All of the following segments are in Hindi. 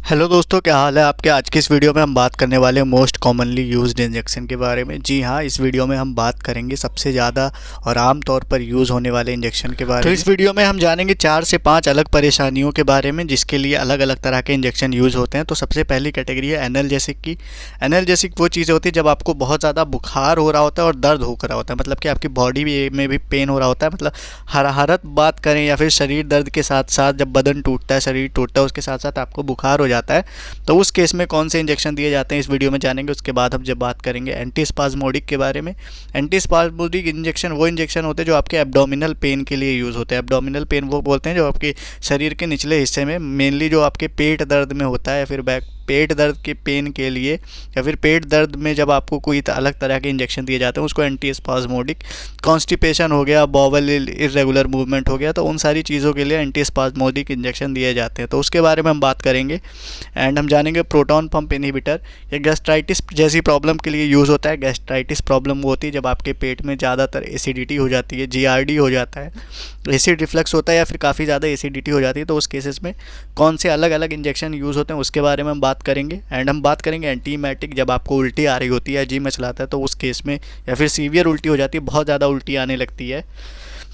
हेलो दोस्तों, क्या हाल है आपके। आज की इस वीडियो में हम बात करने वाले हैं मोस्ट कॉमनली यूज्ड इंजेक्शन के बारे में। जी हाँ, इस वीडियो में हम बात करेंगे सबसे ज़्यादा और आम तौर पर यूज़ होने वाले इंजेक्शन के बारे में। तो इस वीडियो में हम जानेंगे 4 से 5 अलग परेशानियों के बारे में जिसके लिए अलग अलग तरह के इंजेक्शन यूज़ होते हैं। तो सबसे पहली कैटेगरी है एनाल्जेसिक की। एनाल्जेसिक वो चीज़ होती है जब आपको बहुत ज़्यादा बुखार हो रहा होता है और दर्द हो रहा होता है, मतलब कि आपकी बॉडी में भी पेन हो रहा होता है। मतलब हरारत बात करें या फिर शरीर दर्द के साथ साथ जब बदन टूटता है, शरीर टूटता है, उसके साथ साथ आपको बुखार हो जाता है, तो उस केस में कौन से इंजेक्शन दिए जाते हैं इस वीडियो में जानेंगे। उसके बाद हम जब बात करेंगे एंटीस्पाज्मोडिक के बारे में। एंटीस्पाज्मोडिक इंजेक्शन वो इंजेक्शन होते हैं जो आपके एब्डोमिनल पेन के लिए यूज़ होते हैं। एब्डोमिनल पेन वो बोलते हैं जो आपके शरीर के निचले हिस्से में, मेनली जो आपके पेट दर्द में होता है या फिर पेट दर्द के पेन के लिए, या फिर पेट दर्द में जब आपको कोई अलग तरह के इंजेक्शन दिए जाते हैं उसको एंटीस्पाज्मोडिक। कॉन्स्टिपेशन हो गया, बॉवल इरेगुलर मूवमेंट हो गया, तो उन सारी चीज़ों के लिए एंटीस्पाज्मोडिक इंजेक्शन दिए जाते हैं। तो उसके बारे में हम बात करेंगे एंड हम जानेंगे प्रोटॉन पंप इनहिबिटर। ये गैस्ट्राइटिस जैसी प्रॉब्लम के लिए यूज़ होता है। गैस्ट्राइटिस प्रॉब्लम वो होती है जब आपके पेट में ज़्यादातर एसिडिटी हो जाती है, जीआरडी हो जाता है, एसिड रिफ्लक्स होता है या फिर काफ़ी ज़्यादा एसिडिटी हो जाती है। तो उस केसेस में कौन से अलग अलग इंजेक्शन यूज़ होते हैं उसके बारे में हम बात करेंगे। एंड हम बात करेंगे एंटीमाइटिक, जब आपको उल्टी आ रही होती है, जी मचलाता है, तो उस केस में, या फिर सीवियर उल्टी हो जाती है, बहुत ज़्यादा उल्टी आने लगती है,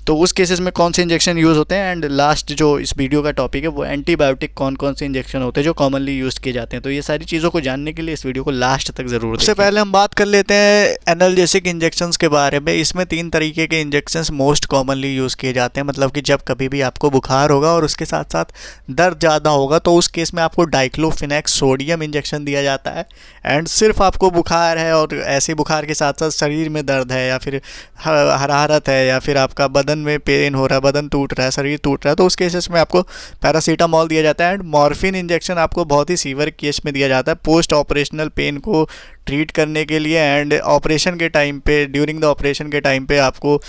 तो उस केसेस में कौन से इंजेक्शन यूज़ होते हैं। एंड लास्ट जो इस वीडियो का टॉपिक है वो एंटीबायोटिक, कौन कौन से इंजेक्शन होते हैं जो कॉमनली यूज़ किए जाते हैं। तो ये सारी चीज़ों को जानने के लिए इस वीडियो को लास्ट तक ज़रूर देखें। सबसे पहले हम बात कर लेते हैं एनाल्जेसिक इंजेक्शंस के बारे में। इसमें 3 तरीके के इंजेक्शंस मोस्ट कॉमनली यूज़ किए जाते हैं। मतलब कि जब कभी भी आपको बुखार होगा और उसके साथ साथ दर्द ज़्यादा होगा तो उस केस में आपको डाइक्लोफिनेक सोडियम इंजेक्शन दिया जाता है। एंड सिर्फ आपको बुखार है और ऐसे बुखार के साथ साथ शरीर में दर्द है या फिर हरारत है या फिर आपका बदन में पेन हो रहा है, बदन टूट रहा है, शरीर टूट रहा है, तो उस केसेस में आपको पैरासीटामोल दिया जाता है। एंड मॉर्फिन इंजेक्शन आपको बहुत ही सीवियर केस में दिया जाता है, पोस्ट ऑपरेशनल पेन को ट्रीट करने के लिए। एंड ऑपरेशन के टाइम पे, ड्यूरिंग द ऑपरेशन के टाइम पे आपको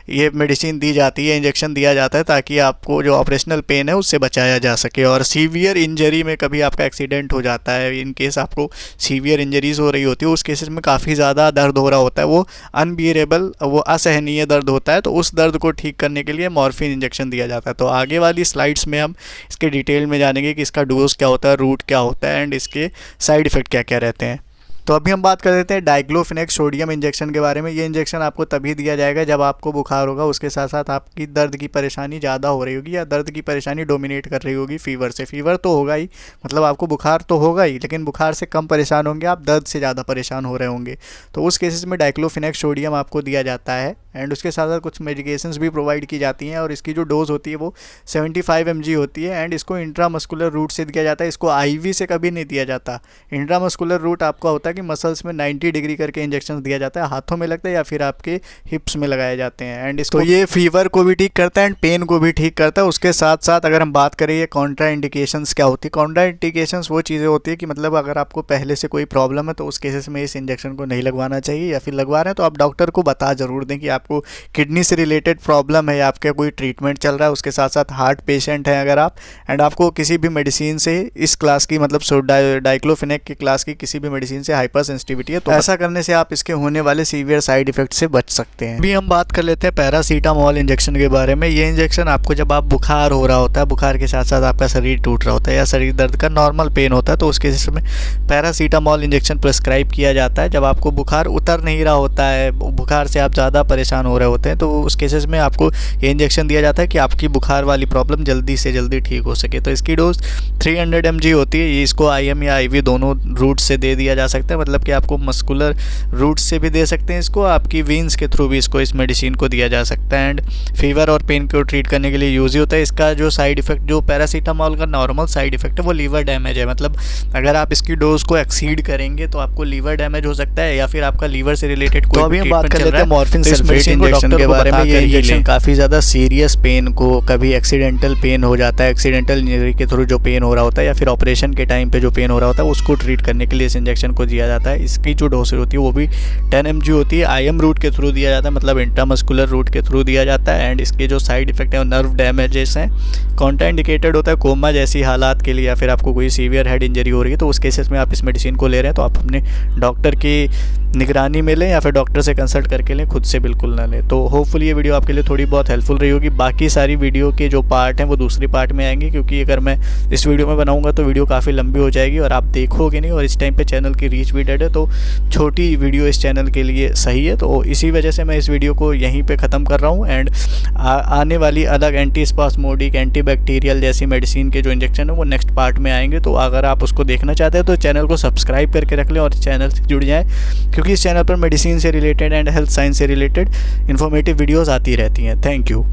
ये मेडिसिन दी जाती है, इंजेक्शन दिया जाता है ताकि आपको जो ऑपरेशनल पेन है उससे बचाया जा सके। और सीवियर इंजरी में कभी आपका एक्सीडेंट हो जाता है, इन केस आपको सीवियर इंजरीज हो रही होती है, उस केसेस में काफ़ी ज़्यादा दर्द हो रहा होता है, वो अनबियरेबल, वो असहनीय दर्द होता है, तो उस दर्द को ठीक करने के लिए मॉर्फिन इंजेक्शन दिया जाता है। तो आगे वाली स्लाइड्स में हम इसके डिटेल में जानेंगे कि इसका डोज क्या होता है, रूट क्या होता है एंड इसके साइड इफ़ेक्ट क्या क्या रहते हैं। तो अभी हम बात कर लेते हैं डाइक्लोफिनेक सोडियम इंजेक्शन के बारे में। ये इंजेक्शन आपको तभी दिया जाएगा जब आपको बुखार होगा, उसके साथ साथ आपकी दर्द की परेशानी ज़्यादा हो रही होगी या दर्द की परेशानी डोमिनेट कर रही होगी फीवर से। फीवर तो होगा ही, मतलब आपको बुखार तो होगा ही, लेकिन बुखार से कम परेशान होंगे आप, दर्द से ज़्यादा परेशान हो रहे होंगे, तो उस केसेस में डाइक्लोफिनेक सोडियम आपको दिया जाता है। एंड उसके साथ साथ कुछ मेडिकेशंस भी प्रोवाइड की जाती हैं और इसकी जो डोज होती है वो 75 mg होती है। एंड इसको इंट्रामस्कुलर रूट से दिया जाता है, इसको आईवी से कभी नहीं दिया जाता। इंट्रामस्कुलर रूट आपका होता है कि मसल्स में 90 डिग्री करके इंजेक्शन दिया जाता है, हाथों में लगता है या फिर आपके हिप्स में लगाए जाते हैं। एंड इसको ये फीवर को भी ठीक करता है एंड पेन को भी ठीक करता है। उसके साथ साथ अगर हम बात करें ये कॉन्ट्रा इंडिकेशंस क्या होती है, कॉन्ट्रा इंडिकेशंस वो चीज़ें होती है कि मतलब अगर आपको पहले से कोई प्रॉब्लम है तो उस केसेस में इस इंजेक्शन को नहीं लगवाना चाहिए, या फिर लगवा रहे हैं तो आप डॉक्टर को बता ज़रूर दें कि आपको किडनी से रिलेटेड प्रॉब्लम है या आपका कोई ट्रीटमेंट चल रहा है। उसके साथ साथ हार्ट पेशेंट है अगर आप, एंड आपको किसी भी मेडिसिन से इस क्लास की, मतलब डाइक्लोफिनेक की क्लास की किसी भी मेडिसिन से हाइपर सेंसिटिविटी है, तो ऐसा करने से आप इसके होने वाले सीवियर साइड इफेक्ट से बच सकते हैं। अभी हम बात कर लेते हैं पैरासीटामोल इंजेक्शन के बारे में। ये इंजेक्शन आपको जब आप बुखार हो रहा होता है, बुखार के साथ साथ आपका शरीर टूट रहा होता है या शरीर दर्द का नॉर्मल पेन होता है, तो उस केसेस में पैरासीटामोल इंजेक्शन प्रिस्क्राइब किया जाता है। जब आपको बुखार उतर नहीं रहा होता है, बुखार से आप ज़्यादा परेशान हो रहे होते हैं, तो उस केसेस में आपको ये इंजेक्शन दिया जाता है कि आपकी बुखार वाली प्रॉब्लम जल्दी से जल्दी ठीक हो सके। तो इसकी डोज 300 mg होती है। ये इसको आईएम या आईवी दोनों रूट से दे दिया जा सकता है, मतलब कि आपको मस्कुलर रूट से भी दे सकते हैं इसको, आपकी वीन्स के थ्रू भी इसको, इस मेडिसिन को दिया जा सकता है। एंड फीवर और पेन को ट्रीट करने के लिए यूज़ ही होता है। इसका जो साइड इफेक्ट, जो पैरासीटामोल का नॉर्मल साइड इफेक्ट है वो लीवर डैमेज है, मतलब अगर आप इसकी डोज को एक्सीड करेंगे तो आपको लीवर डैमेज हो सकता है या फिर आपका लीवर से रिलेटेड कोई अभी हम बात कर चल लेते रहा हैं है मॉर्फिन तो इस सल्फेट मेडिसिन इंजेक्शन के बारे में। ये इंजेक्शन काफ़ी ज़्यादा सीरियस पेन को, कभी एक्सीडेंटल पेन हो जाता है, एक्सीडेंटल इंजरी के थ्रू जो पेन हो रहा होता है या फिर ऑपरेशन के टाइम पे जो पेन हो रहा होता है उसको ट्रीट करने के लिए इस इंजेक्शन को दिया जाता है। इसकी जो डोज होती है वो भी 10 mg होती है। आईएम रूट के थ्रू दिया जाता है, मतलब इंट्रामस्कुलर रूट के थ्रू दिया जाता है। एंड इसके जो साइड इफेक्ट है नर्व डैमेजेस हैं, कॉन्ट्राइंडिकेटेड होता है कोमा जैसी हालात के लिए, या फिर आपको कोई सीवियर हेड इंजरी हो रही है तो उस केसेस में आप इस मेडिसिन को ले रहे हैं तो आप अपने डॉक्टर की निगरानी में लें या फिर डॉक्टर से कंसल्ट करके लें, खुद से बिल्कुल ना लें। तो होपफुली ये वीडियो आपके लिए थोड़ी बहुत हेल्पफुल रही होगी। बाकी सारी वीडियो के जो पार्ट हैं वो दूसरी पार्ट में आएंगे, क्योंकि अगर मैं इस वीडियो में बनाऊंगा तो वीडियो काफ़ी लंबी हो जाएगी और आप देखोगे नहीं, और इस टाइम पे चैनल की रीच भी डेड है, तो छोटी वीडियो इस चैनल के लिए सही है। तो इसी वजह से मैं इस वीडियो को यहीं पे ख़त्म कर रहा हूँ। एंड आने वाली अलग एंटीस्पास्मोडिक, एंटीबैक्टीरियल जैसी मेडिसिन के जो इंजेक्शन है वो नेक्स्ट पार्ट में आएंगे। तो अगर आप उसको देखना चाहते हैं तो चैनल को सब्सक्राइब करके रख लें और चैनल से जुड़ जाएँ, क्योंकि इस चैनल पर मेडिसिन से रिलेटेड एंड हेल्थ साइंस से रिलेटेड इन्फॉर्मेटिव वीडियोज़ आती रहती हैं। Thank you.